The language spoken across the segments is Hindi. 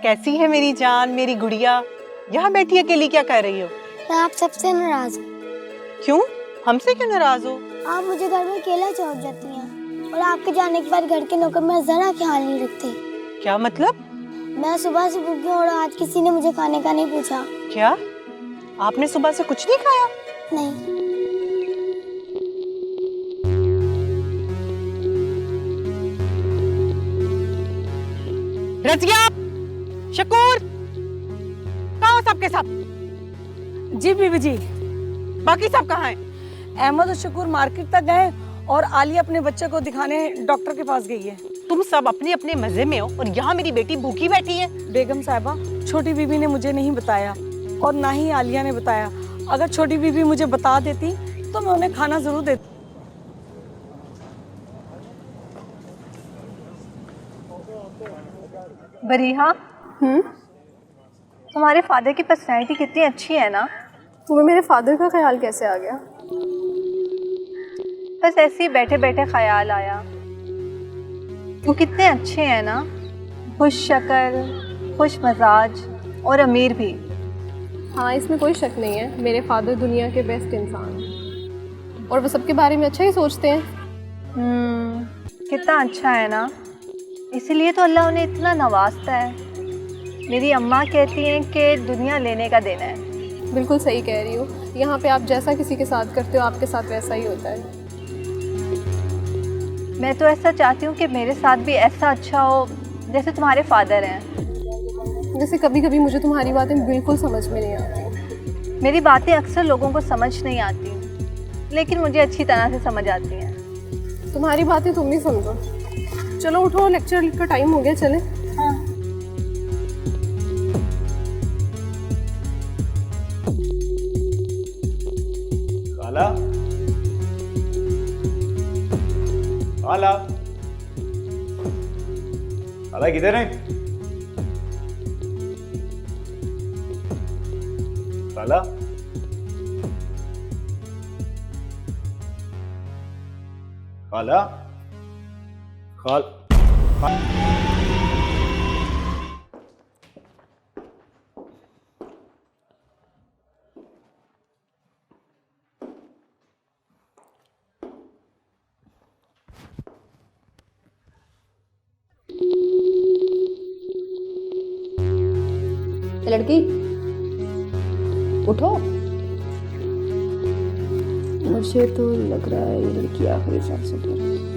कैसी है मेरी जान, मेरी गुड़िया? यहाँ बैठी अकेली क्या कर रही हो? मैं आप सबसे नाराज हूँ। क्यों? हमसे क्यों नाराज हो? आप मुझे घर में अकेला छोड़ जाती हैं और आपके जाने के बाद घर के नौकर मेरा जरा ख्याल नहीं रखते। क्या मतलब? मैं सुबह से भूखी हूँ और आज किसी ने मुझे खाने का नहीं पूछा। क्या आपने सुबह से कुछ नहीं खाया? नहीं। रजिया, शकूर, कहाँ हो सबके सब? जी बीबी जी। बाकी सब कहाँ हैं? अहमद और शकूर मार्केट तक गए और आलिया अपने बच्चे को दिखाने डॉक्टर के पास गई है। तुम सब अपने अपने मजे में हो और यहाँ मेरी बेटी भूखी बैठी है। बेगम साहिबा, छोटी बीबी ने मुझे नहीं बताया और ना ही आलिया ने बताया। अगर छोटी बीबी मुझे बता देती तो मैं उन्हें खाना जरूर देती। बरीहा, तुम्हारे फादर की पर्सनैलिटी कितनी अच्छी है ना। तुम्हें मेरे फादर का ख्याल कैसे आ गया? बस ऐसे ही बैठे बैठे ख्याल आया। वो कितने अच्छे हैं ना, खुश शक्ल, खुश मजाज और अमीर भी। हाँ, इसमें कोई शक नहीं है, मेरे फादर दुनिया के बेस्ट इंसान हैं और वो सबके बारे में अच्छा ही सोचते हैं। कितना अच्छा है ना, इसीलिए तो अल्लाह उन्हें इतना नवाजता है। मेरी अम्मा कहती हैं कि दुनिया लेने का देना है। बिल्कुल सही कह रही हो, यहाँ पे आप जैसा किसी के साथ करते हो आपके साथ वैसा ही होता है। मैं तो ऐसा चाहती हूँ कि मेरे साथ भी ऐसा अच्छा हो जैसे तुम्हारे फादर हैं। जैसे कभी कभी मुझे तुम्हारी बातें बिल्कुल समझ में नहीं आती। मेरी बातें अक्सर लोगों को समझ नहीं आती, लेकिन मुझे अच्छी तरह से समझ आती हैं। तुम्हारी बातें तुम ही समझो। चलो उठो, लेक्चर का टाइम हो गया, चले। हाँ। खाला, खाला, खाला किधर है? खाला, खाला, लड़की उठो। मुझे तो लग रहा है ये लड़की आखिरी सांस से कर रही है।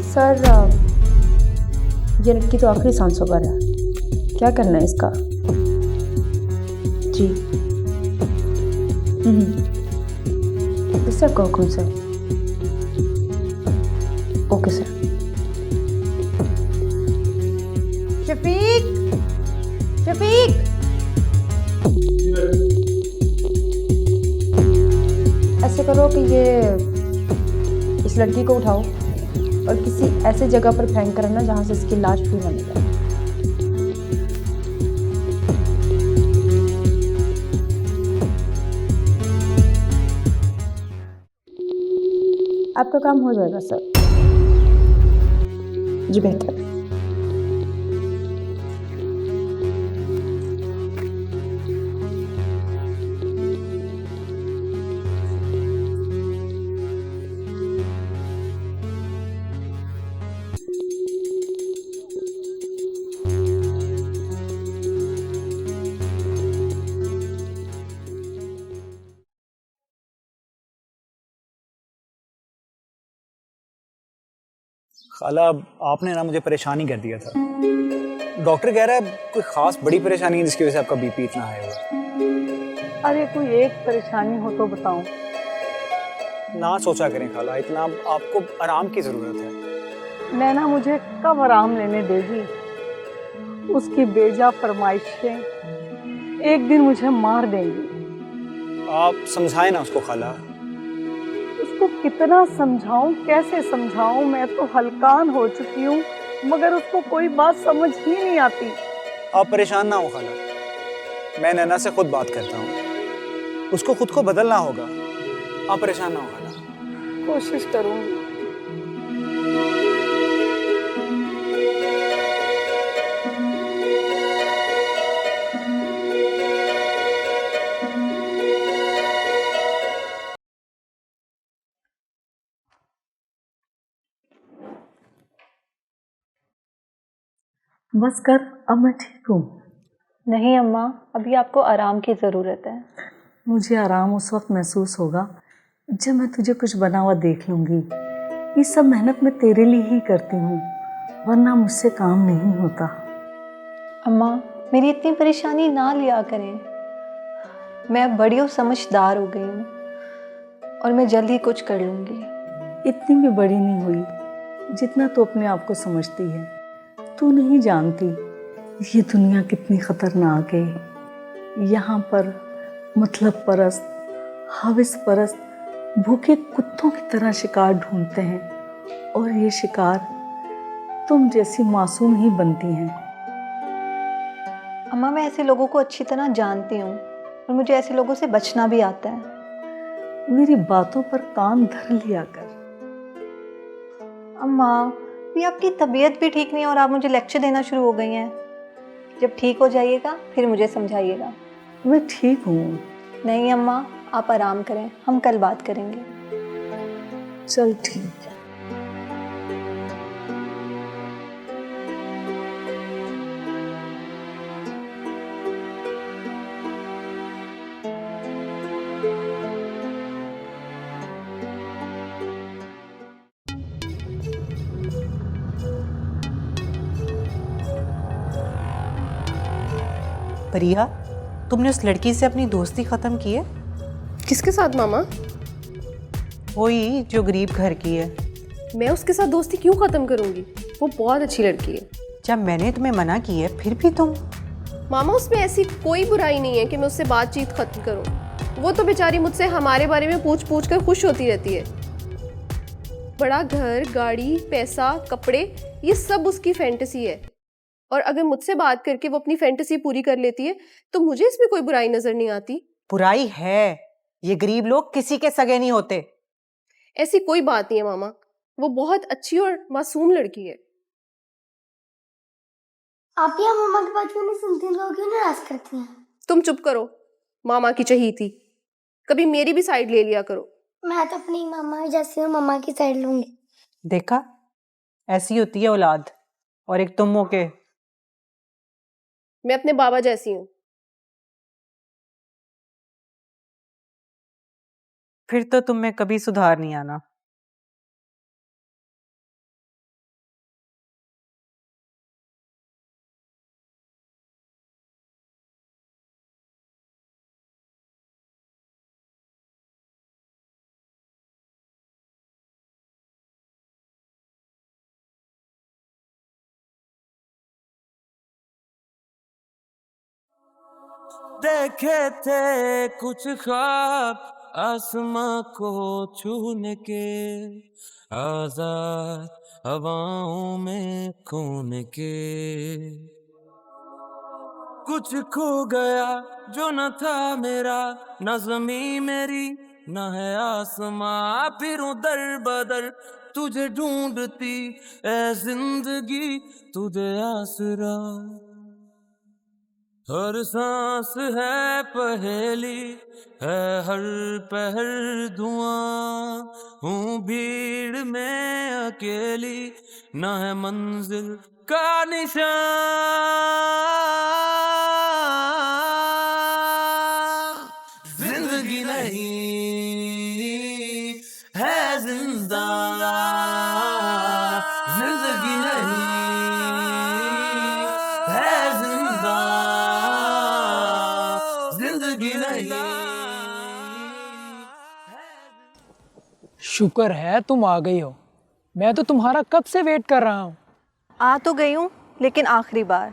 सर, ये लड़की तो आखिरी सांसों पर है, क्या करना है इसका? जी। इससे आपका हुक्म sir. Okay sir. Shafiq, Shafiq, ऐसे करो कि ये इस लड़की को उठाओ और किसी ऐसे जगह पर फेंक कर ना जहाँ से इसकी लाश भी ना मिले। आपका काम हो जाएगा सर। जी बेहतर। खाला, आपने ना मुझे परेशान कर दिया था। डॉक्टर कह रहा है कोई खास बड़ी परेशानी है जिसकी वजह से आपका बीपी इतना हाई हुआ। अरे कोई एक परेशानी हो तो बताऊं। ना सोचा करें खाला, इतना आपको आराम की जरूरत है। नैना मुझे कब आराम लेने देगी? उसकी बेजा फरमाइशें एक दिन मुझे मार देंगी। आप समझाएं ना उसको खाला। उसको कितना समझाऊं, कैसे समझाऊं, मैं तो हलकान हो चुकी हूँ, मगर उसको कोई बात समझ ही नहीं आती। आप परेशान ना हो खाला, मैं नैना से खुद बात करता हूँ, उसको खुद को बदलना होगा। आप परेशान ना हो खाला। कोशिश करूंगी। बस कर, अब मैं ठीक हूँ। नहीं अम्मा, अभी आपको आराम की ज़रूरत है। मुझे आराम उस वक्त महसूस होगा जब मैं तुझे कुछ बना हुआ देख लूँगी। ये सब मेहनत मैं तेरे लिए ही करती हूँ, वरना मुझसे काम नहीं होता। अम्मा, मेरी इतनी परेशानी ना लिया करें। मैं अब बड़ी और समझदार हो गई हूँ और मैं जल्द ही कुछ कर लूँगी। इतनी भी बड़ी नहीं हुई जितना तू अपने आप को समझती है। तू नहीं जानती ये दुनिया कितनी खतरनाक है। यहाँ पर मतलब परस्त, हविस परस्त भूखे कुत्तों की तरह शिकार ढूंढते हैं और ये शिकार तुम जैसी मासूम ही बनती हैं। अम्मा, मैं ऐसे लोगों को अच्छी तरह जानती हूँ और मुझे ऐसे लोगों से बचना भी आता है। मेरी बातों पर कान धर लिया कर। अम्मा, ये आपकी तबीयत भी ठीक नहीं है और आप मुझे लेक्चर देना शुरू हो गई हैं। जब ठीक हो जाइएगा फिर मुझे समझाइएगा। मैं ठीक हूँ। नहीं अम्मा, आप आराम करें, हम कल बात करेंगे। चल ठीक है। परिया, तुमने उस लड़की से अपनी दोस्ती खत्म की है? किसके साथ मामा? वही जो गरीब घर की है। मैं उसके साथ दोस्ती क्यों ख़त्म करूँगी? वो बहुत अच्छी लड़की है। जब मैंने तुम्हें मना की है फिर भी तुम। मामा, उसमें ऐसी कोई बुराई नहीं है कि मैं उससे बातचीत खत्म करूं। वो तो बेचारी मुझसे हमारे बारे में पूछ पूछ कर खुश होती रहती है। बड़ा घर, गाड़ी, पैसा, कपड़े, ये सब उसकी फैंटेसी है। और अगर मुझसे बात करके वो अपनी फैंटेसी पूरी कर लेती है तो मुझे इसमें कोई बुराई नजर नहीं आती। बुराई है, ये गरीब लोग किसी के सगे नहीं होते। ऐसी कोई बात नहीं है मामा, वो बहुत अच्छी और मासूम लड़की है। आप यहाँ मम्मा की बात क्यों नहीं सुनती, लोग क्यों नाराज करती हैं? तुम चुप करो, मामा की चहीती। कभी मेरी भी साइड ले लिया करो। मैं तो अपनी मामा जैसी हूँ, मम्मा की साइड लूंगी। देखा, ऐसी होती है औलाद। और एक तुम हो के। मैं अपने बाबा जैसी हूँ। फिर तो तुम में कभी सुधार नहीं आना। देखे थे कुछ ख्वाब आसमां को छूने के, आजाद हवाओं में खोने के। कुछ खो गया जो न था मेरा, न ज़मीं मेरी न है आसमां। फिरूं दर बदर तुझे ढूंढती ऐ जिंदगी, तुझे आसरा। हर सांस है पहेली, है हर पहर धुआं। हूँ भीड़ में अकेली, न है मंजिल का निशान। जिंदगी नहीं है जिंदा, जिंदगी नहीं है जिंदा, जिंदगी नहीं। शुक्र है तुम आ गई हो, मैं तो तुम्हारा कब से वेट कर रहा हूँ। आ तो गई हूँ, लेकिन आखिरी बार।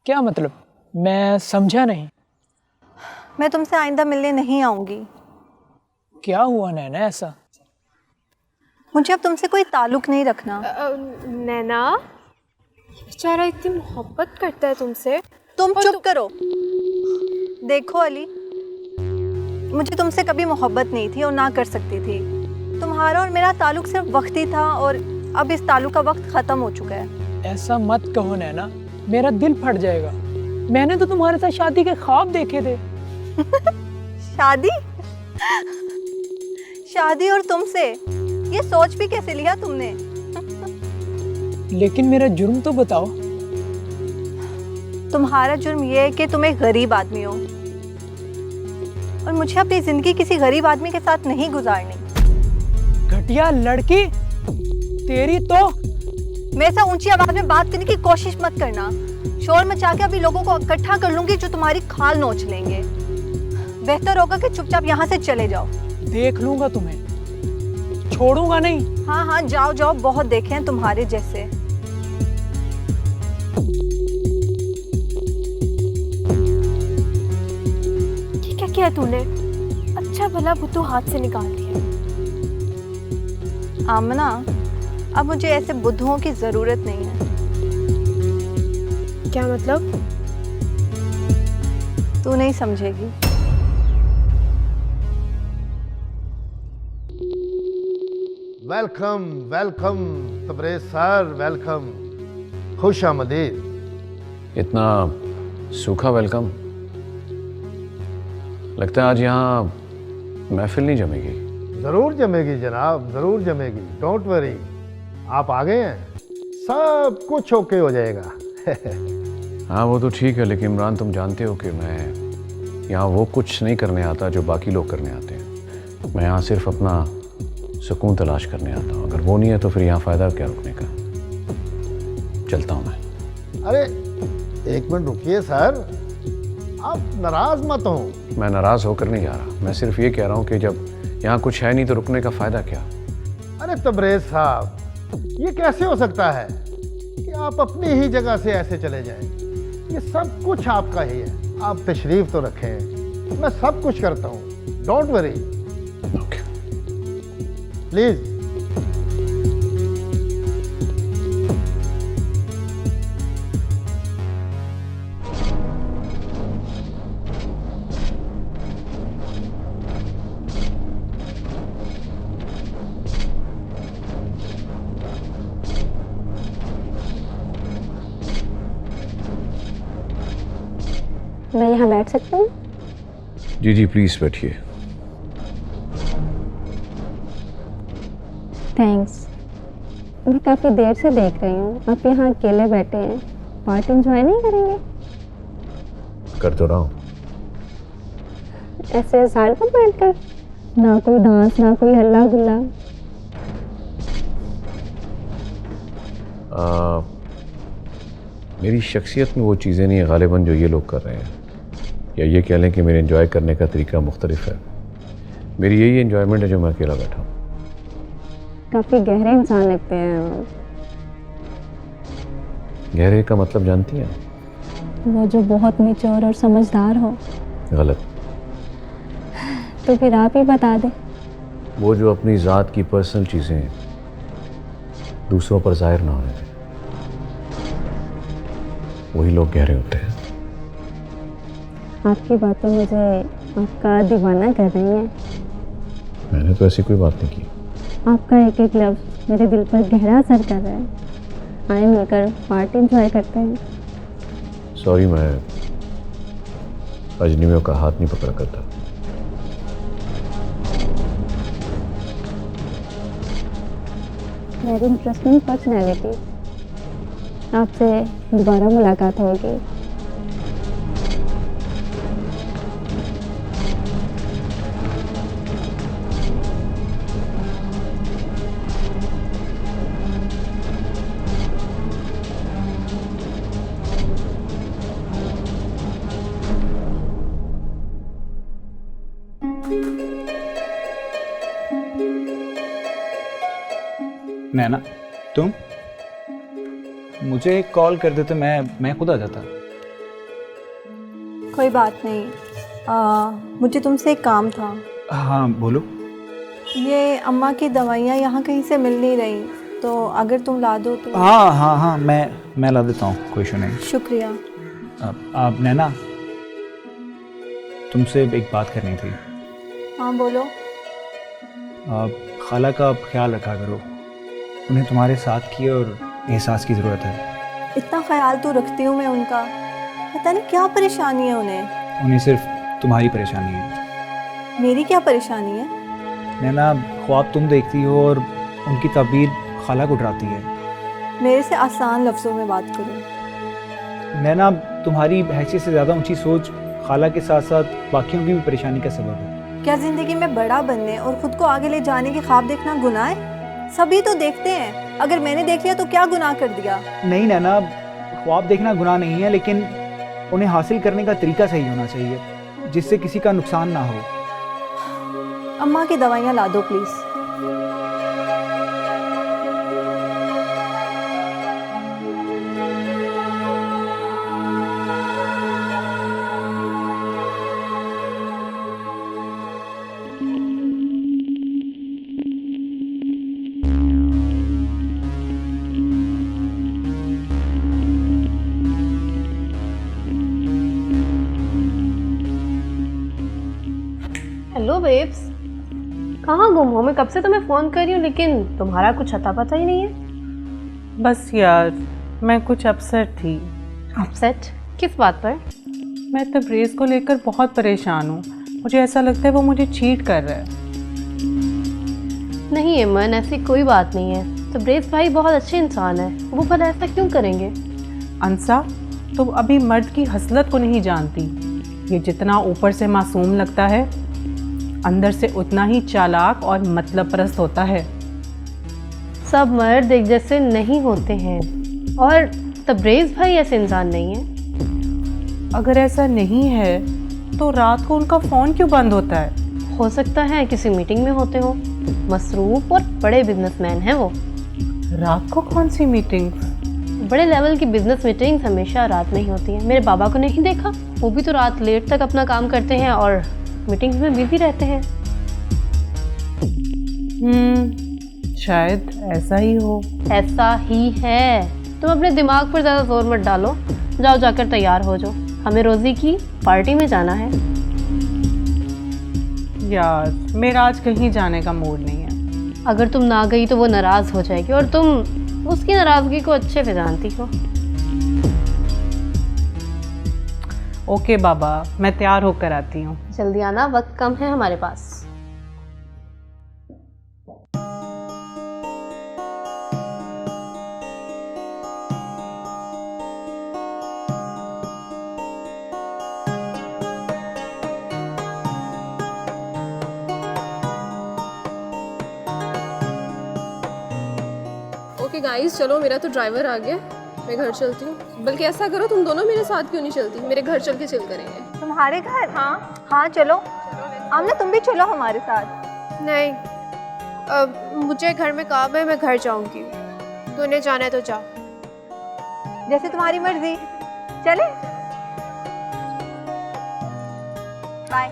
क्या मतलब? मैं समझा नहीं। मैं तुमसे आइंदा मिलने नहीं आऊंगी। क्या हुआ नैना ऐसा? मुझे अब तुमसे कोई ताल्लुक नहीं रखना। नैना, बेचारा इतनी मोहब्बत करता है तुमसे। तुम चुप करो। देखो अली, मुझे तुमसे कभी मोहब्बत नहीं थी और ना कर सकती थी। तुम्हारा और मेरा ताल्लुक सिर्फ वक्ती था और अब इस ताल्लुक का वक्त ख़त्म हो चुका है। ऐसा मत कहो नैना, मेरा दिल फट जाएगा। मैंने तो तुम्हारे साथ शादी के ख्वाब देखे थे। शादी? शादी और तुमसे? ये सोच भी कैसे लिया तुमने? लेकिन मेरा जुर्म तो बताओ। तुम्हारा जुर्म ये है कि तुम एक गरीब आदमी हो और मुझे अपनी जिंदगी किसी गरीब आदमी के साथ नहीं गुजारनी। घटिया लड़की, तेरी तो। मेरे से ऊंची आवाज में बात करने की कोशिश मत करना। शोर मचा के अभी लोगों को इकट्ठा कर लूंगी जो तुम्हारी खाल नोच लेंगे। बेहतर होगा कि चुपचाप यहाँ से चले जाओ। देख लूंगा तुम्हें, छोड़ूंगा नहीं। हाँ हाँ, जाओ जाओ, बहुत देखे हैं तुम्हारे जैसे। क्या किया तूने? अच्छा भला बुद्धू हाथ से निकाल दिया। आमना, अब मुझे ऐसे बुद्धुओं की जरूरत नहीं है। क्या मतलब? तू नहीं समझेगी। Welcome welcome Tabrez sir, welcome, खुश आमदीद। इतना सूखा वेलकम, लगता है आज यहाँ महफिल नहीं जमेगी। ज़रूर जमेगी जनाब, ज़रूर जमेगी, डोंट वरी। आप आ गए हैं, सब कुछ ओके हो जाएगा। हाँ वो तो ठीक है, लेकिन इमरान तुम जानते हो कि मैं यहाँ वो कुछ नहीं करने आता जो बाकी लोग करने आते हैं। मैं यहाँ सिर्फ अपना सुकून तलाश करने आता हूँ। अगर वो नहीं है तो फिर यहाँ फ़ायदा क्या रुकने का। चलता हूँ मैं। अरे एक मिनट रुकिए सर, आप नाराज़ मत हो। मैं नाराज़ होकर नहीं जा रहा, मैं सिर्फ ये कह रहा हूँ कि जब यहाँ कुछ है नहीं तो रुकने का फ़ायदा क्या। अरे तबरेज साहब, ये कैसे हो सकता है कि आप अपनी ही जगह से ऐसे चले जाएं? ये सब कुछ आपका ही है, आप तशरीफ तो रखें, मैं सब कुछ करता हूँ, डोंट वरी। Okay please. मैं यहाँ बैठ सकती हूँ? जी जी प्लीज़ बैठिए। थैंक्स। मैं काफ़ी देर से देख रही हूँ आप यहाँ अकेले बैठे हैं, पार्टी एंजॉय नहीं करेंगे? कर तो रहा हूँ। ऐसे साइड पर बैठकर, ना कोई डांस ना कोई हल्ला गुल्ला। मेरी शख्सियत में वो चीज़ें नहीं है गालिबन जो ये लोग कर रहे हैं, या ये कह लें कि मेरे एंजॉय करने का तरीका मुख्तलिफ है। मेरी यही एंजॉयमेंट है जो मैं अकेला बैठा हूँ। काफ़ी गहरे इंसान लगते हैं। गहरे का मतलब जानती हैं? वो जो बहुत मैच्योर और समझदार हो। गलत। तो फिर आप ही बता दें। वो जो अपनी ज़ात की पर्सनल चीज़ें दूसरों पर जाहिर ना होने दें, वही लोग गहरे होते हैं। आपकी बातें मुझे आपका दीवाना कर रही हैं। मैंने तो ऐसी कोई बात नहीं की। आपका एक एक लफ्ज़ मेरे दिल पर गहरा असर कर रहा है। आए मिलकर पार्टी एंजॉय करते हैं। सॉरी, मैं अजनबियों का हाथ नहीं पकड़ा करता। Very interesting personality. आपसे दोबारा मुलाकात होगी। नैना, तुम मुझे कॉल कर देते, मैं खुद आ जाता। कोई बात नहीं, मुझे तुमसे एक काम था। हाँ बोलो। ये अम्मा की दवाइयाँ यहाँ कहीं से मिल नहीं रही, तो अगर तुम ला दो तो। हाँ हाँ हाँ, मैं ला देता हूँ, कोई इशू नहीं। शुक्रिया। आप नैना, तुमसे एक बात करनी थी। हाँ बोलो। खाला का ख्याल रखा करो, उन्हें तुम्हारे साथ की और एहसास की ज़रूरत है। इतना ख्याल तो रखती हूँ मैं उनका, पता नहीं क्या परेशानी है उन्हें। उन्हें सिर्फ तुम्हारी परेशानी है। मेरी क्या परेशानी है? नैना, ख्वाब तुम देखती हो और उनकी तबीर खाला को डराती है। मेरे से आसान लफ्ज़ों में बात करो। नैना, तुम्हारी हैसियत से ज़्यादा ऊंची सोच खाला के साथ साथ बाकियों की भी परेशानी का सबब है। क्या ज़िंदगी में बड़ा बनने और ख़ुद को आगे ले जाने के ख्वाब देखना गुनाह है? सभी तो देखते हैं, अगर मैंने देख लिया तो क्या गुनाह कर दिया? नहीं नैना, ख्वाब देखना गुनाह नहीं है, लेकिन उन्हें हासिल करने का तरीका सही होना चाहिए, जिससे किसी का नुकसान ना हो। अम्मा की दवाइयाँ ला दो प्लीज़। हेलो बेब्स, कहाँ गुम हो? मैं कब से तुम्हें फ़ोन कर रही हूँ लेकिन तुम्हारा कुछ अता पता ही नहीं है। बस यार, मैं कुछ अपसेट थी। अपसेट? किस बात पर? मैं तबरेज़ को लेकर बहुत परेशान हूँ। मुझे ऐसा लगता है वो मुझे चीट कर रहा है। नहीं अमन, ऐसी कोई बात नहीं है। तबरेज़ भाई बहुत अच्छे इंसान है, वो भला ऐसा क्यों करेंगे? अंसा, तुम अभी मर्द की हसलत को नहीं जानती। ये जितना ऊपर से मासूम लगता है, अंदर से उतना ही चालाक और मतलब परस्त होता है। सब मर्द एक जैसे नहीं होते हैं, और तबरेज़ भाई ऐसे इंसान नहीं है। अगर ऐसा नहीं है तो रात को उनका फ़ोन क्यों बंद होता है? हो सकता है किसी मीटिंग में होते हो। मसरूफ़ और बड़े बिजनेसमैन हैं वो। रात को कौन सी मीटिंग? बड़े लेवल की बिजनेस मीटिंग्स हमेशा रात में ही होती हैं। मेरे बाबा को नहीं देखा? वो भी तो रात लेट तक अपना काम करते हैं और मीटिंग्स में बिजी रहते हैं। शायद ऐसा ही हो। ऐसा ही है। तुम अपने दिमाग पर ज़्यादा जोर मत डालो। जाओ जाकर तैयार हो जाओ, हमें रोज़ी की पार्टी में जाना है। यार, मेरा आज कहीं जाने का मूड नहीं है। अगर तुम ना गई तो वो नाराज़ हो जाएगी, और तुम उसकी नाराज़गी को अच्छे से जानती हो। ओके बाबा, मैं तैयार होकर आती हूँ। जल्दी आना, वक्त कम है हमारे पास। ओके गाइस, चलो मेरा तो ड्राइवर आ गया, मैं घर चलती हूँ। बल्कि ऐसा करो, तुम दोनों मेरे साथ क्यों नहीं चलती? मेरे घर चल के चिल करेंगे। तुम्हारे घर? हाँ चलो। आमना तुम भी चलो हमारे साथ। नहीं, मुझे घर में काम है, मैं घर जाऊंगी। तूने जाना है तो जा। जैसे तुम्हारी मर्जी। चले? बाय।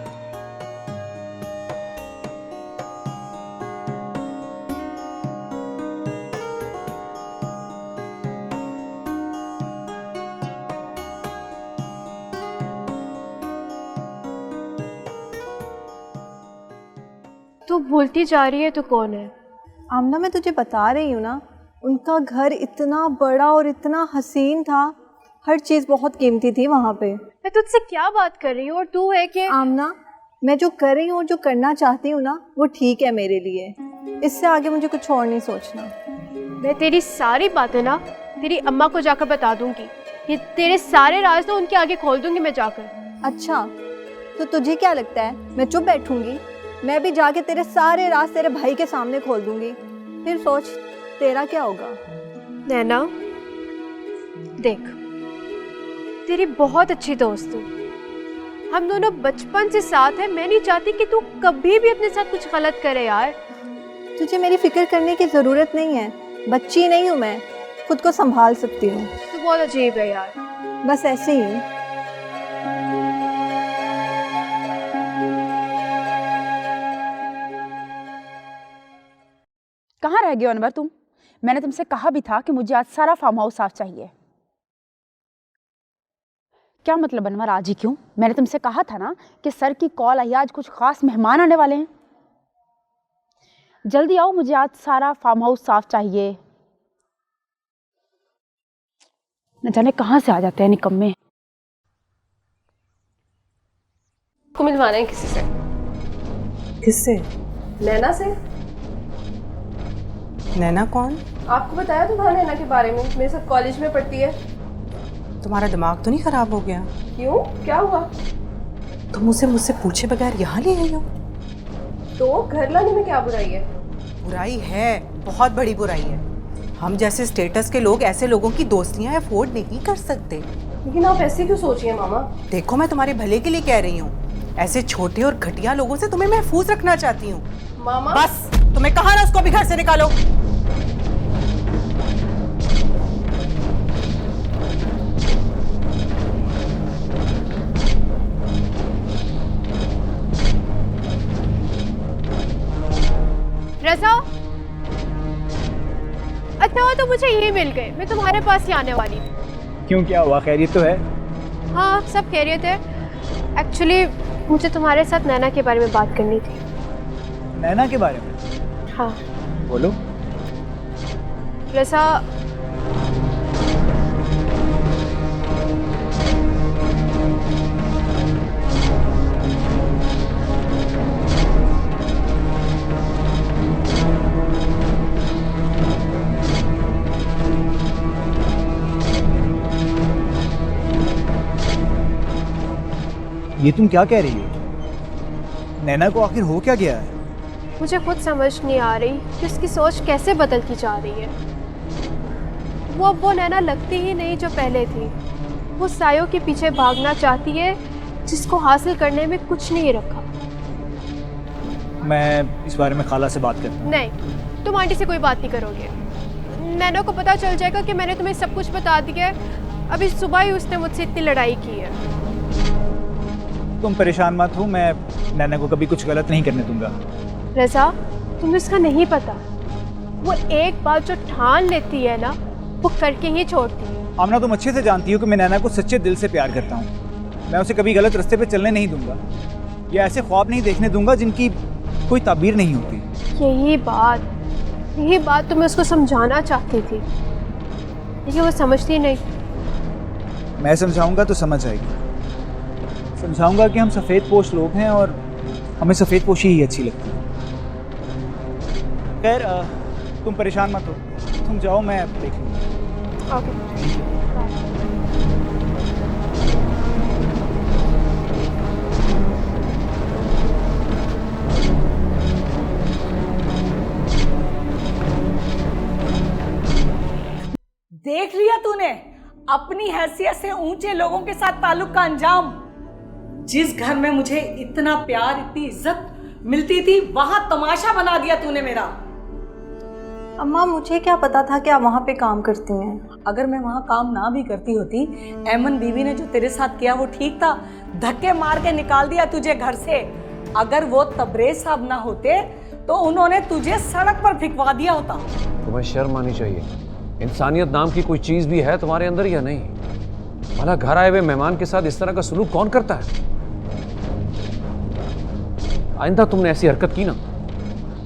तू भूलती जा रही है तो कौन है? आमना, मैं तुझे बता रही हूँ ना, उनका घर इतना बड़ा और इतना हसीन था, हर चीज़ बहुत कीमती थी वहाँ पे। मैं तुझसे क्या बात कर रही हूँ और तू है कि? आमना, मैं जो कर रही हूँ और जो करना चाहती हूँ ना, वो ठीक है मेरे लिए। इससे आगे मुझे कुछ और नहीं सोचना। मैं तेरी सारी बातें ना तेरी अम्मा को जाकर बता दूंगी। ये तेरे सारे राज ना उनके आगे खोल दूंगी मैं जाकर। अच्छा, तो तुझे क्या लगता है मैं चुप बैठूंगी? मैं भी जाके तेरे सारे राज तेरे भाई के सामने खोल दूंगी, फिर सोच तेरा क्या होगा। नैना देख, तेरी बहुत अच्छी दोस्त हूँ, हम दोनों बचपन से साथ हैं। मैं नहीं चाहती कि तू कभी भी अपने साथ कुछ गलत करे यार। तुझे मेरी फिक्र करने की ज़रूरत नहीं है, बच्ची नहीं हूँ मैं, खुद को संभाल सकती हूँ। तू बहुत अजीब है यार। बस ऐसे ही। कहाँ रह गए हो अनवर तुम? मैंने तुमसे कहा भी था कि मुझे आज सारा फार्म हाउस साफ चाहिए। क्या मतलब अनवर, आज ही क्यों? मैंने तुमसे कहा था ना कि सर की कॉल आई, आज कुछ खास मेहमान आने वाले हैं। जल्दी आओ, मुझे आज सारा फार्म हाउस साफ चाहिए। न जाने कहाँ से आ जाते हैं निकम्मे। को मिलवाना है किसी से। किससे? नैना से। नैना कौन? आपको बताया तो था नैना के बारे में, मेरे साथ कॉलेज में पढ़ती है। तुम्हारा दिमाग तो नहीं खराब हो गया? क्यों, क्या हुआ? तुम उसे मुझसे पूछे बगैर यहाँ ले आई हो? तो घर लाने में क्या बुराई है? बुराई है, बहुत बड़ी बुराई है। हम जैसे स्टेटस के लोग ऐसे लोगों की दोस्तियां अफोर्ड नहीं कर सकते। लेकिन आप ऐसे क्यों सोच रही हैं मामा? देखो, मैं तुम्हारे भले के लिए कह रही हूँ। ऐसे छोटे और घटिया लोगों से तुम्हें महफूज रखना चाहती हूँ। मामा बस, तुम्हें कहा ना उसको भी घर से निकालो। रज़ा, अच्छा हुआ तो मुझे यही मिल गए, मैं तुम्हारे पास ही आने वाली थी। क्यों, क्या हुआ? खैरियत तो है? हाँ, सब खैरियत है। एक्चुअली मुझे तुम्हारे साथ नैना के बारे में बात करनी थी। नैना के बारे में? हाँ बोलो। रज़ा, ये तुम क्या कह रही हो? नैना को आखिर हो क्या गया है? मुझे खुद समझ नहीं आ रही कि उसकी सोच कैसे बदलती जा रही है। वो अब वो नैना लगती ही नहीं जो पहले थी। वो सायों के पीछे भागना चाहती है जिसको हासिल करने में कुछ नहीं रखा। मैं इस बारे में खाला से बात करता हूँ। नहीं, तुम आंटी से कोई बात नहीं करोगे। नैना को पता चल जाएगा कि मैंने तुम्हें सब कुछ बता दिया है। अभी सुबह ही उसने मुझसे इतनी लड़ाई की है। तुम परेशान मत हो, मैं नैना को कभी कुछ गलत नहीं करने दूंगा। रज़ा, तुम्हें उसका नहीं पता। वो एक बात जो ठान लेती है ना, वो करके ही छोड़ती है। आमना, तुम अच्छे से जानती हो कि मैं नैना को सच्चे दिल से प्यार करता हूँ। मैं उसे कभी गलत रास्ते पे चलने नहीं दूंगा, या ऐसे ख्वाब नहीं देखने दूंगा जिनकी कोई ताबीर नहीं होती। यही बात तो मैं उसको समझाना चाहती थी, लेकिन वो समझती नहीं। मैं समझाऊंगा तो समझ आएगी। समझाऊंगा कि हम सफ़ेद पोश लोग हैं और हमें सफ़ेद पोशी ही अच्छी लगती है। खैर, तुम परेशान मत हो, तुम जाओ, मैं देख लूँगा। ओके। देख लिया तूने अपनी हैसियत से ऊंचे लोगों के साथ ताल्लुक का अंजाम। जिस घर में मुझे इतना प्यार, इतनी इज्जत मिलती थी, वहां तमाशा बना दिया तूने मेरा। अम्मा, मुझे क्या पता था कि आप वहाँ पे काम करती हैं। अगर मैं वहाँ काम ना भी करती होती, ऐमन बीवी ने जो तेरे साथ किया वो ठीक था। धक्के मार के निकाल दिया तुझे घर से। अगर वो तबरेज साहब ना होते तो उन्होंने तुझे सड़क पर फिकवा दिया होता। तुम्हें शर्म आनी चाहिए। इंसानियत नाम की कोई चीज भी है तुम्हारे अंदर या नहीं? भला घर आए हुए मेहमान के साथ इस तरह का सलूक कौन करता है? आइंदा तुमने ऐसी हरकत की ना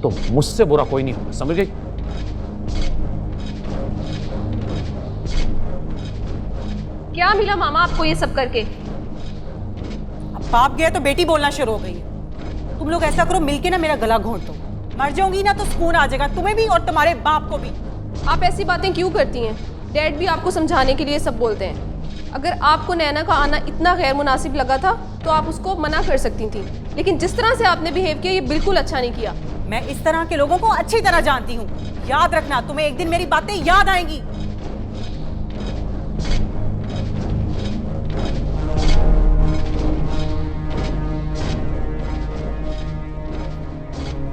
तो मुझसे बुरा कोई नहीं होगा, समझ गई? क्या मिला मामा आपको ये सब करके? अब बाप गया तो बेटी बोलना शुरू हो गई। तुम लोग ऐसा करो, मिलके ना मेरा गला घोंट दो। मर जाऊंगी ना तो सुकून आ जाएगा तुम्हें भी और तुम्हारे बाप को भी। आप ऐसी बातें क्यों करती हैं? डैड भी आपको समझाने के लिए सब बोलते हैं। अगर आपको नैना का आना इतना गैर मुनासिब लगा था तो आप उसको मना कर सकती थी, लेकिन जिस तरह से आपने बिहेव किया ये बिल्कुल अच्छा नहीं किया। मैं इस तरह के लोगों को अच्छी तरह जानती हूँ। याद रखना, तुम्हें एक दिन मेरी बातें याद आएंगी।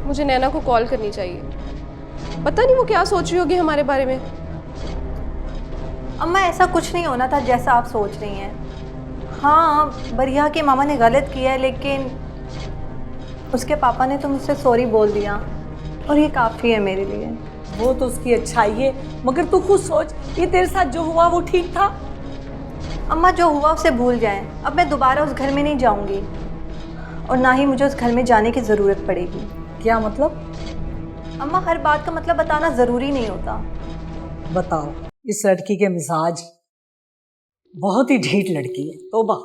मुझे नैना को कॉल करनी चाहिए। पता नहीं वो क्या सोच रही होगी हमारे बारे में। अम्मा, ऐसा कुछ नहीं होना था जैसा आप सोच रही हैं। हाँ, बरिया के मामा ने गलत किया है, लेकिन उसके पापा ने तो मुझसे सॉरी बोल दिया। और ये काफ़ी है मेरे लिए। वो तो उसकी अच्छाई है, मगर तू खुद सोच, ये तेरे साथ जो हुआ वो ठीक था? अम्मा जो हुआ उसे भूल जाएं। अब मैं दोबारा उस घर में नहीं जाऊंगी और ना ही मुझे उस घर में जाने की ज़रूरत पड़ेगी। क्या मतलब? अम्मा हर बात का मतलब बताना ज़रूरी नहीं होता। बताओ, इस लड़की के मिजाज बहुत ही ढीठ लड़की है, तौबा।